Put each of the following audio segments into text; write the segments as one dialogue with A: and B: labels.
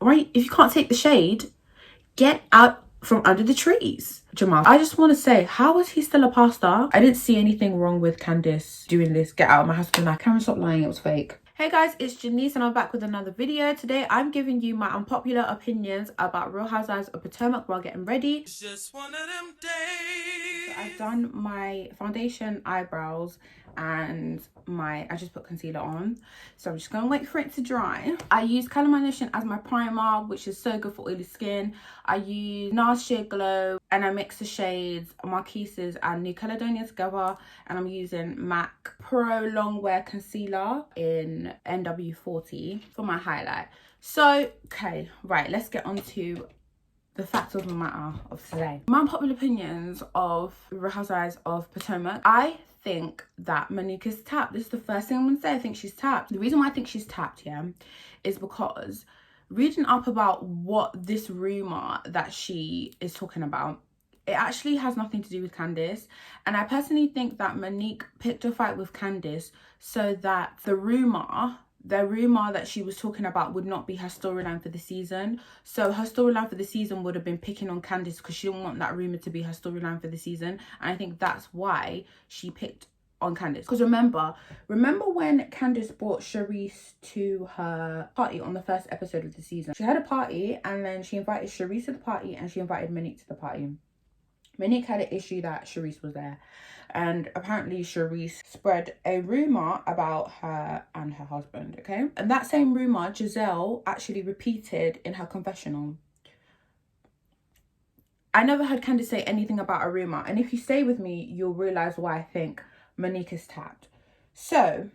A: right? If you can't take the shade, get out from under the trees. Jamal, I just want to say, how is he still a pastor? I didn't see anything wrong with Candice doing this. Get out of my house tonight. Cameron, stop lying, it was fake. Hey guys, it's Jheniecee and I'm back with another video. Today I'm giving you my unpopular opinions about Real Housewives of Potomac while getting ready. It's just one of them days. So I've done my foundation, eyebrows, and I just put concealer on. So I'm just gonna wait for it to dry. I use Colourmation as my primer, which is so good for oily skin. I use NARS Sheer Glow and I mix the shades Marquise's and New Caledonia together, and I'm using MAC Pro Longwear Concealer in NW40 for my highlight. So, okay, right, let's get on to the facts of the matter of today. My unpopular opinions of Real Housewives of Potomac. I think that Monique is tapped. This is the first thing I'm gonna say. I think she's tapped. The reason why I think she's tapped, yeah, is because reading up about what this rumor that she is talking about, it actually has nothing to do with Candice. And I personally think that Monique picked a fight with Candice so that the rumor that she was talking about would not be her storyline for the season. So her storyline for the season would have been picking on Candice because she didn't want that rumor to be her storyline for the season. And I think that's why she picked on Candice. Because remember when Candice brought Charisse to her party on the first episode of the season? She had a party and then she invited Charisse to the party and she invited Monique to the party. Monique had an issue that Charisse was there, and apparently Charisse spread a rumor about her and her husband, okay? And that same rumor Giselle actually repeated in her confessional. I never heard Candice say anything about a rumor, and if you stay with me, you'll realize why I think Monique is tapped. So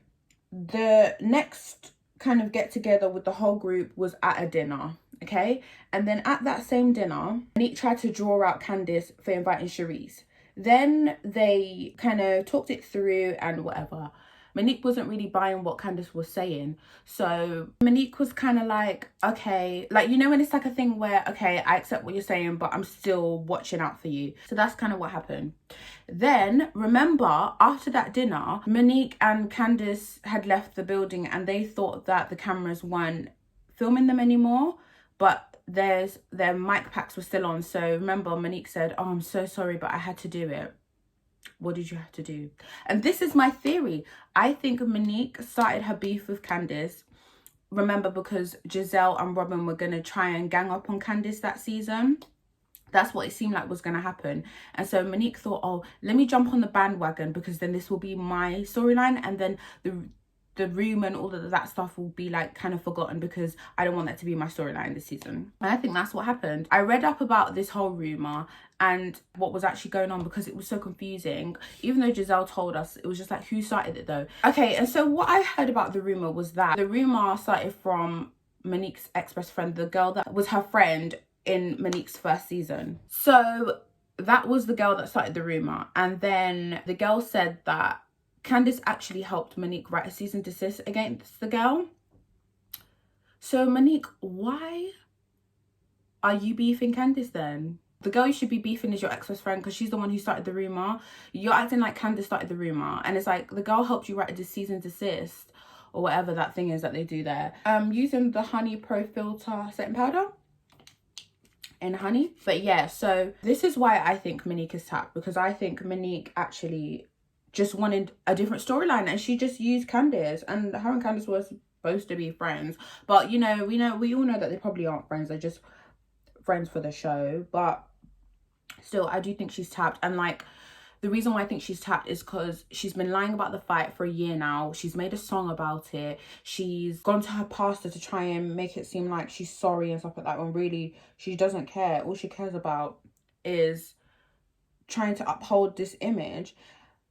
A: the next kind of get together with the whole group was at a dinner, okay? And then at that same dinner, Monique tried to draw out Candice for inviting Charisse. Then they kind of talked it through and whatever. Monique wasn't really buying what Candice was saying. So Monique was kind of like, okay, like, you know, when it's like a thing where, okay, I accept what you're saying, but I'm still watching out for you. So that's kind of what happened. Then, remember, after that dinner, Monique and Candice had left the building and they thought that the cameras weren't filming them anymore, but their mic packs were still on. So remember, Monique said, oh, I'm so sorry, but I had to do it. What did you have to do? And this is my theory. I think Monique started her beef with Candice, remember, because Giselle and Robin were going to try and gang up on Candice that season. That's what it seemed like was going to happen. And so Monique thought, oh, let me jump on the bandwagon because then this will be my storyline, and then the rumor and all of that stuff will be like kind of forgotten because I don't want that to be my storyline this season. And I think that's what happened. I read up about this whole rumor and what was actually going on because it was so confusing. Even though Giselle told us, it was just like, who started it though? Okay, and so what I heard about the rumor was that the rumor started from Monique's ex-best friend, the girl that was her friend in Monique's first season. So that was the girl that started the rumor. And then the girl said that Candice actually helped Monique write a cease and desist against the girl. So Monique, why are you beefing Candice then? The girl you should be beefing is your ex-best friend because she's the one who started the rumor. You're acting like Candice started the rumor, and it's like the girl helped you write a cease and desist or whatever that thing is that they do there. Using the Honey Pro Filter setting powder in honey. But yeah, so this is why I think Monique is tapped, because I think Monique actually just wanted a different storyline and she just used Candice, and her and Candice were supposed to be friends, but you know, we all know that they probably aren't friends. They're just friends for the show. But still, I do think she's tapped. And like, the reason why I think she's tapped is because she's been lying about the fight for a year now. She's made a song about it. She's gone to her pastor to try and make it seem like she's sorry and stuff like that, when really she doesn't care. All she cares about is trying to uphold this image.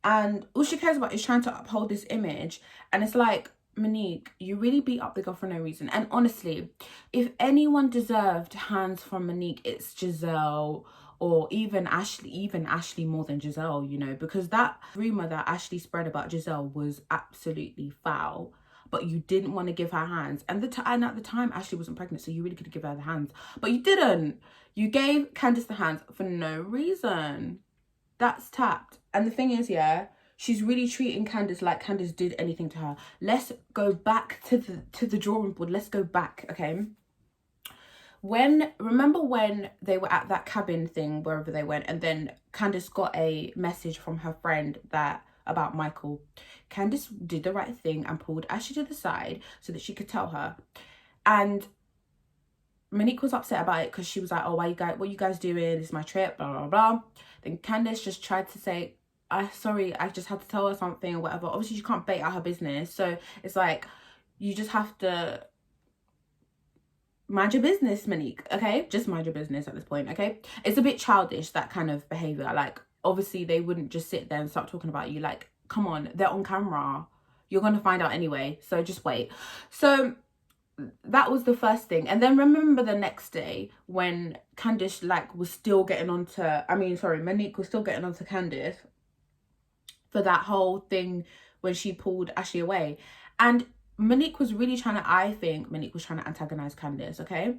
A: And all she cares about is trying to uphold this image. And it's like, Monique, you really beat up the girl for no reason. And honestly, if anyone deserved hands from Monique, it's Giselle, or even Ashley more than Giselle, you know, because that rumor that Ashley spread about Giselle was absolutely foul. But you didn't want to give her hands. And at the time, Ashley wasn't pregnant, so you really could give her the hands. But you didn't. You gave Candice the hands for no reason. That's tapped. And the thing is, yeah, she's really treating Candice like Candice did anything to her. Let's go back to the drawing board. Let's go back, okay? Remember when they were at that cabin thing, wherever they went, and then Candice got a message from her friend about Michael. Candice did the right thing and pulled Ashley to the side so that she could tell her. And Monique was upset about it because she was like, oh, what you guys doing? This is my trip, blah, blah, blah. Then Candice just tried to say, sorry, I just had to tell her something or whatever. Obviously, you can't bait out her business. So it's like, you just have to mind your business, Monique, okay? Just mind your business at this point, okay? It's a bit childish, that kind of behavior. Like, obviously, they wouldn't just sit there and start talking about you. Like, come on, they're on camera. You're going to find out anyway, so just wait. So that was the first thing. And then remember the next day when Candice, like, was still getting onto... Monique was still getting onto Candice for that whole thing when she pulled Ashley away. And Monique was really trying to, I think Monique was trying to antagonize Candice, okay?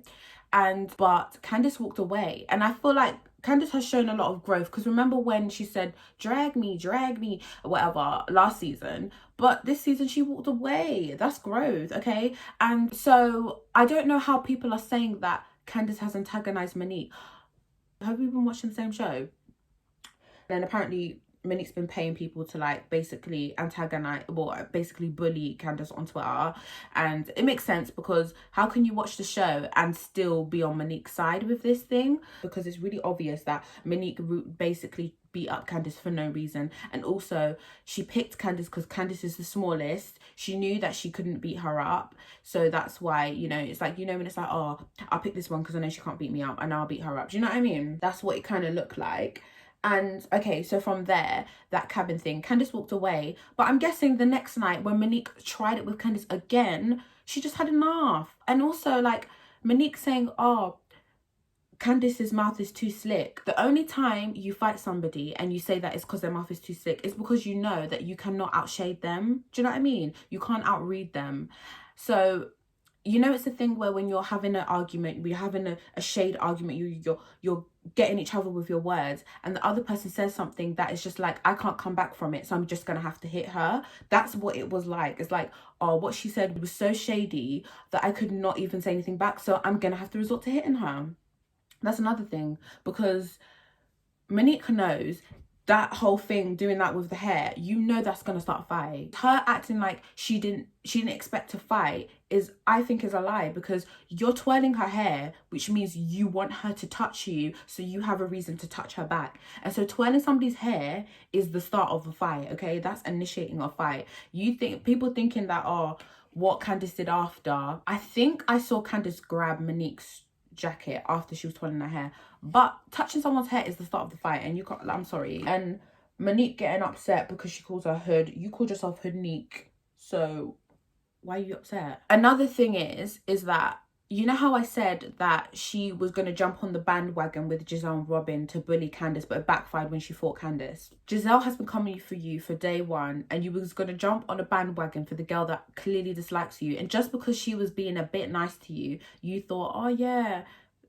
A: But Candice walked away. And I feel like Candice has shown a lot of growth, because remember when she said, drag me, whatever, last season. But this season she walked away. That's growth, okay? And so I don't know how people are saying that Candice has antagonized Monique. Have you been watching the same show? And apparently Monique's been paying people to, like, basically basically bully Candice on Twitter. And it makes sense, because how can you watch the show and still be on Monique's side with this thing? Because it's really obvious that Monique basically beat up Candice for no reason. And also, she picked Candice because Candice is the smallest. She knew that she couldn't beat her up. So that's why, you know, it's like, you know, when it's like, oh, I'll pick this one because I know she can't beat me up and I'll beat her up. Do you know what I mean? That's what it kind of looked like. And okay, so from there, that cabin thing, Candice walked away. But I'm guessing the next night when Monique tried it with Candice again, she just had enough. And also, like, Monique saying, oh, Candice's mouth is too slick. The only time you fight somebody and you say that it's because their mouth is too slick is because you know that you cannot outshade them. Do you know what I mean? You can't outread them. So, you know, it's a thing where when you're having an argument, we're having a shade argument, you're getting each other with your words, and the other person says something that is just like, I can't come back from it, so I'm just gonna have to hit her. That's what it was like. It's like, oh, what she said was so shady that I could not even say anything back, so I'm gonna have to resort to hitting her. That's another thing, because Monique knows that whole thing, doing that with the hair, you know that's gonna start a fight. Her acting like she didn't expect to fight I think is a lie, because you're twirling her hair, which means you want her to touch you, so you have a reason to touch her back. And so twirling somebody's hair is the start of a fight, okay? That's initiating a fight. People thinking that, oh, what Candice did after, I think I saw Candice grab Monique's jacket after she was twirling her hair, but touching someone's hair is the start of the fight, and you can't, I'm sorry. And Monique getting upset because she calls her Hood, you called yourself Hoodnique, so why are you upset? Another thing is that, you know how I said that she was going to jump on the bandwagon with Giselle and Robin to bully Candice, but it backfired when she fought Candice. Giselle has been coming for you for day one, and you was going to jump on a bandwagon for the girl that clearly dislikes you. And just because she was being a bit nice to you, you thought, oh yeah,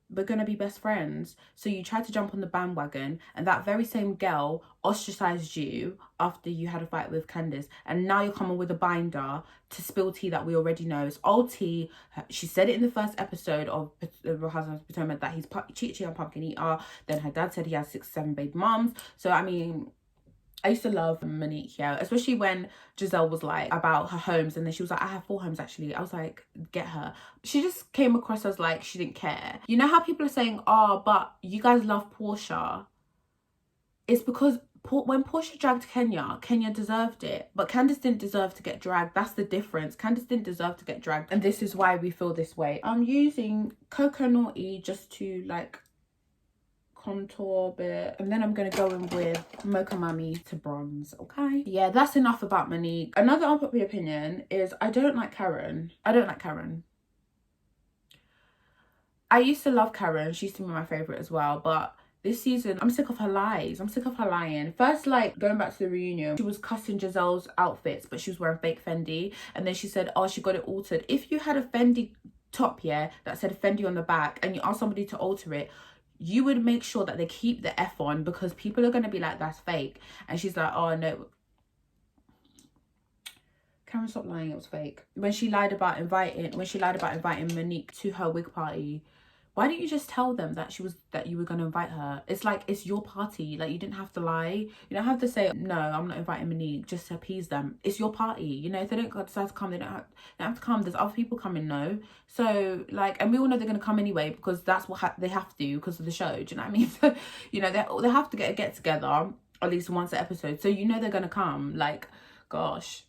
A: we're going to be best friends. So you tried to jump on the bandwagon, and that very same girl ostracized you after you had a fight with Candice. And now you're coming with a binder to spill tea that we already know. It's old tea. She said it in the first episode of Real Housewives of Potomac that he's cheating on Pumpkin Eater. Then her dad said he has 6-7 baby mums. So, I mean, I used to love Monique, yeah, especially when Giselle was like about her homes, and then she was like, I have 4 homes actually. I was like, get her. She just came across as like she didn't care. You know how people are saying, oh, but you guys love Portia? It's because when Portia dragged Kenya deserved it, but Candice didn't deserve to get dragged. That's the difference. Candice didn't deserve to get dragged, and this is why we feel this way. I'm using Cocoa Naughty just to like contour a bit, and then I'm gonna go in with Mocha Mummy to bronze. Okay, yeah, that's enough about Monique. Another unpopular opinion is I don't like Karen. I used to love Karen. She used to be my favorite as well, but this season I'm sick of her lies. I'm sick of her lying. First, like, going back to the reunion, she was cussing Giselle's outfits, but she was wearing fake Fendi, and then she said, oh, she got it altered. If you had a Fendi top, yeah, that said Fendi on the back, and you asked somebody to alter it, you would make sure that they keep the F on, because people are going to be like, that's fake. And she's like, oh no, Karen, stop lying, it was fake. When she lied about inviting Monique to her wig party, Why didn't you just tell them that you were going to invite her? It's like, it's your party. Like, you didn't have to lie. You don't have to say, no, I'm not inviting Monique, just to appease them. It's your party. You know, if they don't decide to come, they don't have to come. There's other people coming, no. So, like, and we all know they're going to come anyway, because that's what they have to, because of the show. Do you know what I mean? So, you know, they have to get together at least once an episode. So, you know, they're going to come. Like, gosh.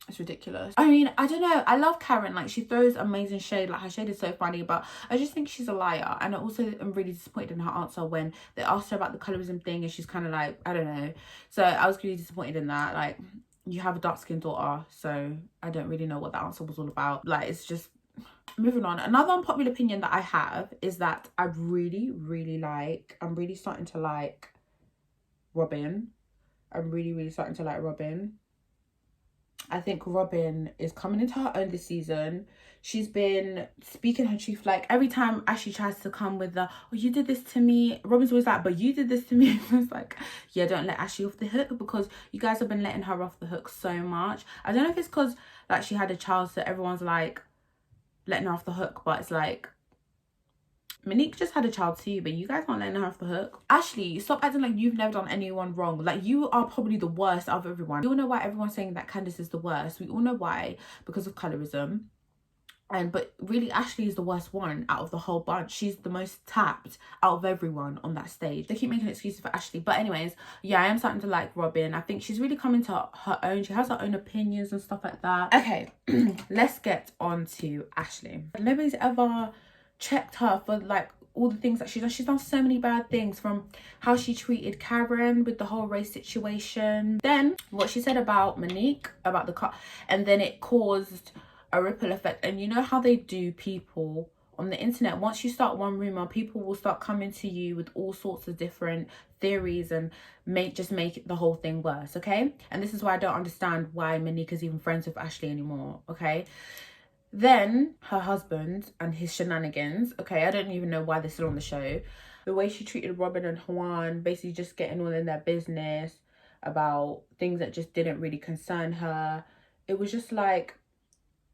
A: It's ridiculous. I mean, I don't know. I love Karen. Like, she throws amazing shade. Like, her shade is so funny. But I just think she's a liar. And I also am really disappointed in her answer when they asked her about the colorism thing. And she's kind of like, I don't know. So I was really disappointed in that. Like, you have a dark-skinned daughter. So I don't really know what that answer was all about. Like, it's just... Moving on. Another unpopular opinion that I have is that I really, really like... I'm really starting to like Robin. I'm really, really starting to like Robin. I think Robin is coming into her own this season. She's been speaking her truth. Like, every time Ashley tries to come with the, oh, you did this to me, Robin's always like, but you did this to me. It's like, yeah, don't let Ashley off the hook, because you guys have been letting her off the hook so much. I don't know if it's because, like, she had a child, so everyone's like letting her off the hook, but it's like, Monique just had a child too, but you guys aren't letting her off the hook. Ashley, stop acting like you've never done anyone wrong. Like, you are probably the worst out of everyone. We all know why everyone's saying that Candiace is the worst. We all know why, because of colorism. But really, Ashley is the worst one out of the whole bunch. She's the most tapped out of everyone on that stage. They keep making excuses for Ashley. But anyways, yeah, I am starting to like Robin. I think she's really coming to her own. She has her own opinions and stuff like that. Okay, let's get on to Ashley. Nobody's ever checked her for like all the things that she's done. She's done so many bad things, from how she treated Karen with the whole race situation, then what she said about Monique, about the car, and then it caused a ripple effect. And you know how they do people on the internet. Once you start one rumor, people will start coming to you with all sorts of different theories and make the whole thing worse. Okay, and this is why I don't understand why Monique is even friends with Ashley anymore. Okay, then her husband and his shenanigans. Okay, I don't even know why they're still on the show. The way she treated Robin and Juan, basically just getting all in their business about things that just didn't really concern her. It was just like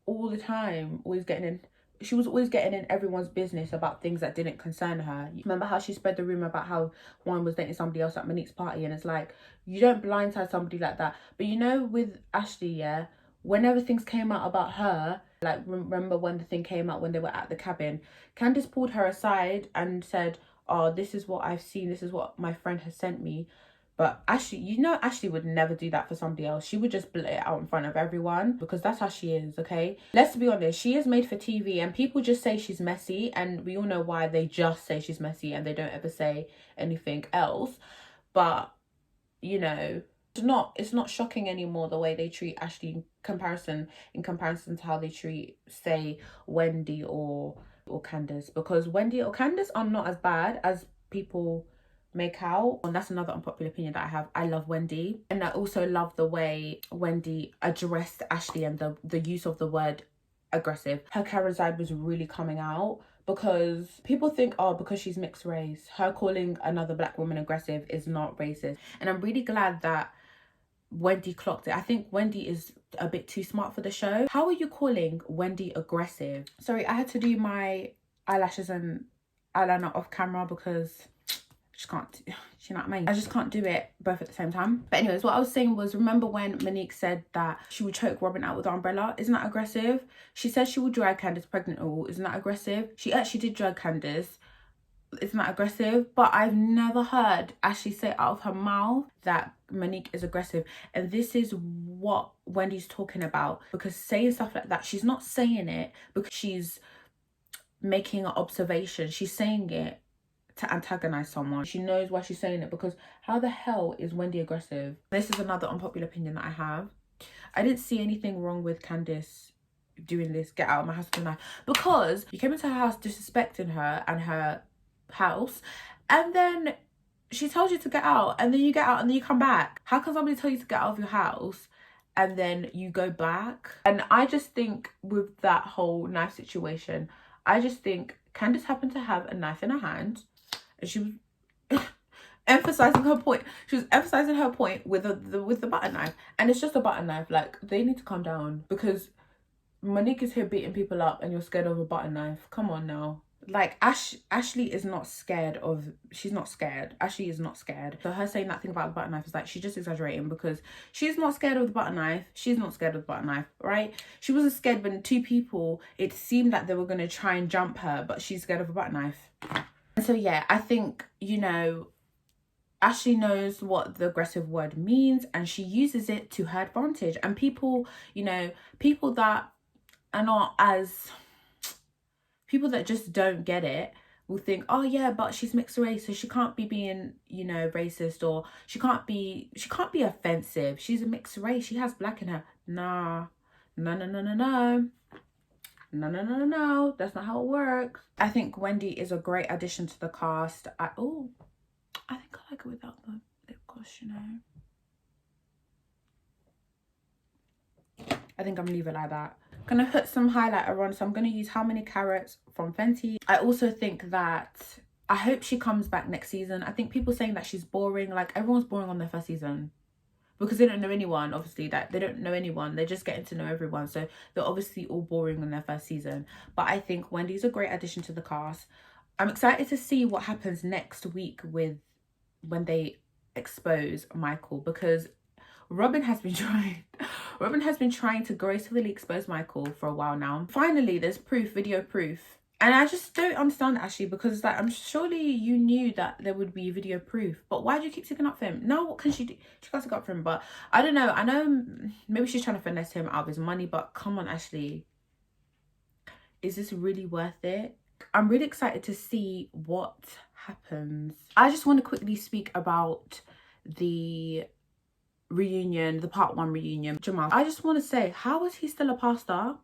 A: all the time, always getting in. She was always getting in everyone's business about things that didn't concern her. Remember how she spread the rumor about how Juan was dating somebody else at Monique's party? And it's like, you don't blindside somebody like that. But you know, with Ashley, yeah, whenever things came out about her, like, remember when the thing came out when they were at the cabin, Candiace pulled her aside and said, oh, this is what I've seen, this is what my friend has sent me. But Ashley, you know, Ashley would never do that for somebody else. She would just blurt it out in front of everyone, because that's how she is, okay? Let's be honest, she is made for TV, and people just say she's messy, and we all know why they just say she's messy and they don't ever say anything else. But, you know, it's not shocking anymore the way they treat Ashley in comparison to how they treat, say, Wendy or Candiace, because Wendy or Candiace are not as bad as people make out. And that's another unpopular opinion that I have. I love Wendy, and I also love the way Wendy addressed Ashley and the use of the word aggressive. Her Karen side was really coming out, because people think, oh, because she's mixed race, her calling another black woman aggressive is not racist. And I'm really glad that Wendy clocked it. I think Wendy is a bit too smart for the show. How are you calling Wendy aggressive? Sorry, I had to do my eyelashes and eyeliner off camera because I just can't, you know what I mean? I just can't do it both at the same time. But anyways, what I was saying was, remember when Monique said that she would choke Robin out with the umbrella? Isn't that aggressive? She said she would drag Candiace pregnant. Oh, isn't that aggressive? She actually did drag Candiace. Isn't that aggressive? But I've never heard Ashley say out of her mouth that Monique is aggressive. And this is what Wendy's talking about, because saying stuff like that, she's not saying it because she's making an observation. She's saying it to antagonize someone. She knows why she's saying it, because how the hell is Wendy aggressive? This is another unpopular opinion that I have. I didn't see anything wrong with Candiace doing this, get out of my house with a knife, because you came into her house disrespecting her and her house, and then she told you to get out, and then you get out and then you come back. How can somebody tell you to get out of your house and then you go back? And I just think with that whole knife situation, I just think Candiace happened to have a knife in her hand, and she was emphasizing her point. She was emphasizing her point with the butter knife, and it's just a butter knife. Like, they need to calm down, because Monique is here beating people up and you're scared of a butter knife. Come on now. Like Ashley is not scared of, she's not scared. Ashley is not scared. So her saying that thing about the butter knife is like, she's just exaggerating, because she's not scared of the butter knife. She's not scared of the butter knife, right? She wasn't scared when two people, it seemed that they were going to try and jump her, but she's scared of a butter knife. And so yeah, I think, you know, Ashley knows what the aggressive word means, and she uses it to her advantage. And people, you know, people that are not as, people that just don't get it will think, oh yeah, but she's mixed race, so she can't be being, you know, racist, or she can't be offensive. She's a mixed race. She has black in her. Nah, no, no, no, no, no. No, no, no, no, no. That's not how it works. I think Wendy is a great addition to the cast. I think I like it without the lip gloss, you know. I think I'm gonna leave it like that. Gonna put some highlighter on, so I'm gonna use How Many Carrots from Fenty. I also think that, I hope she comes back next season. I think people saying that she's boring, like everyone's boring on their first season, because they don't know anyone. Obviously, that they don't know anyone, they're just getting to know everyone, so they're obviously all boring on their first season. But I think Wendy's a great addition to the cast. I'm excited to see what happens next week with when they expose Michael, because Robin has been trying to gracefully expose Michael for a while now. Finally, there's proof, video proof. And I just don't understand, Ashley, because like, I'm surely you knew that there would be video proof, but why do you keep sticking up for him? Now what can she do? She can't stick up for him, but I don't know. I know maybe she's trying to finesse him out of his money, but come on, Ashley. Is this really worth it? I'm really excited to see what happens. I just want to quickly speak about the reunion, the part 1 reunion. Jamal, I just want to say, how is he still a pastor?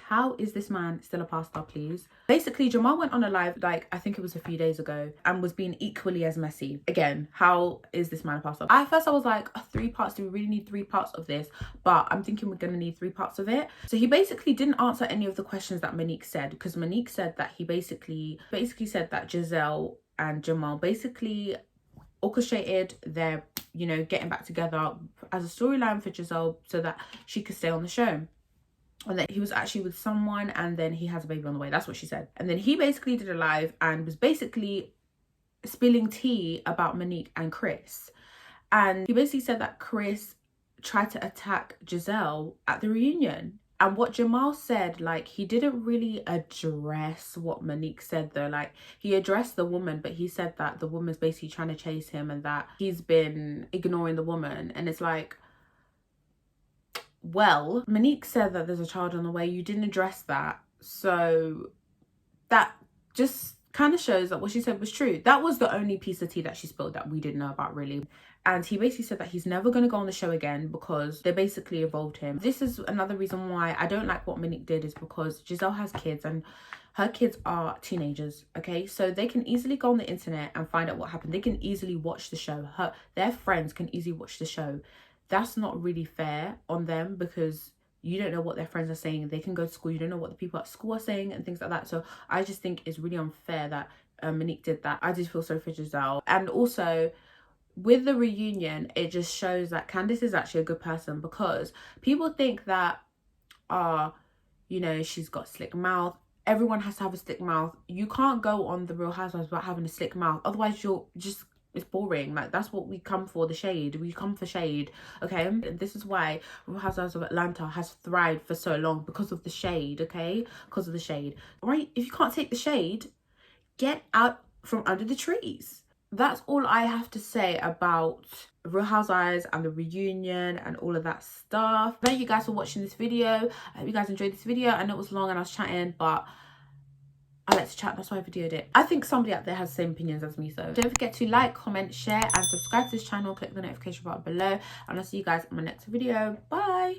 A: How is this man still a pastor, please? Basically, Jamal went on a live, like, I think it was a few days ago, and was being equally as messy. Again, how is this man a pastor? At first, I was like, 3 parts? Do we really need 3 parts of this? But I'm thinking we're going to need 3 parts of it. So he basically didn't answer any of the questions that Monique said, because Monique said that he basically said that Giselle and Jamal basically orchestrated their, you know, getting back together as a storyline for Giselle so that she could stay on the show. And that he was actually with someone, and then he has a baby on the way. That's what she said. And then he basically did a live and was basically spilling tea about Monique and Chris. And he basically said that Chris tried to attack Giselle at the reunion. And what Jamal said, like, he didn't really address what Monique said though. Like, he addressed the woman, but he said that the woman's basically trying to chase him and that he's been ignoring the woman. And it's like, well, Monique said that there's a child on the way. You didn't address that. So that just kind of shows that what she said was true. That was the only piece of tea that she spilled that we didn't know about, really. And he basically said that he's never going to go on the show again because they basically involved him. This is another reason why I don't like what Monique did, is because Giselle has kids and her kids are teenagers, okay? So they can easily go on the internet and find out what happened. They can easily watch the show. Their friends can easily watch the show. That's not really fair on them, because you don't know what their friends are saying. They can go to school. You don't know what the people at school are saying and things like that. So I just think it's really unfair that Monique did that. I did feel sorry for Giselle. And also, with the reunion, it just shows that Candice is actually a good person, because people think that, you know, she's got slick mouth. Everyone has to have a slick mouth. You can't go on The Real Housewives without having a slick mouth. Otherwise, you're just, it's boring. Like, that's what we come for, the shade. We come for shade, okay? And this is why Real Housewives of Atlanta has thrived for so long, because of the shade, okay? Because of the shade. Right? If you can't take the shade, get out from under the trees. That's all I have to say about Real Housewives and the reunion and all of that stuff. Thank you guys for watching this video. I hope you guys enjoyed this video. I know it was long and I was chatting, but I like to chat, that's why I videoed it. I think somebody out there has the same opinions as me, so don't forget to like, comment, share and subscribe to this channel. Click the notification button below, and I'll see you guys in my next video. Bye.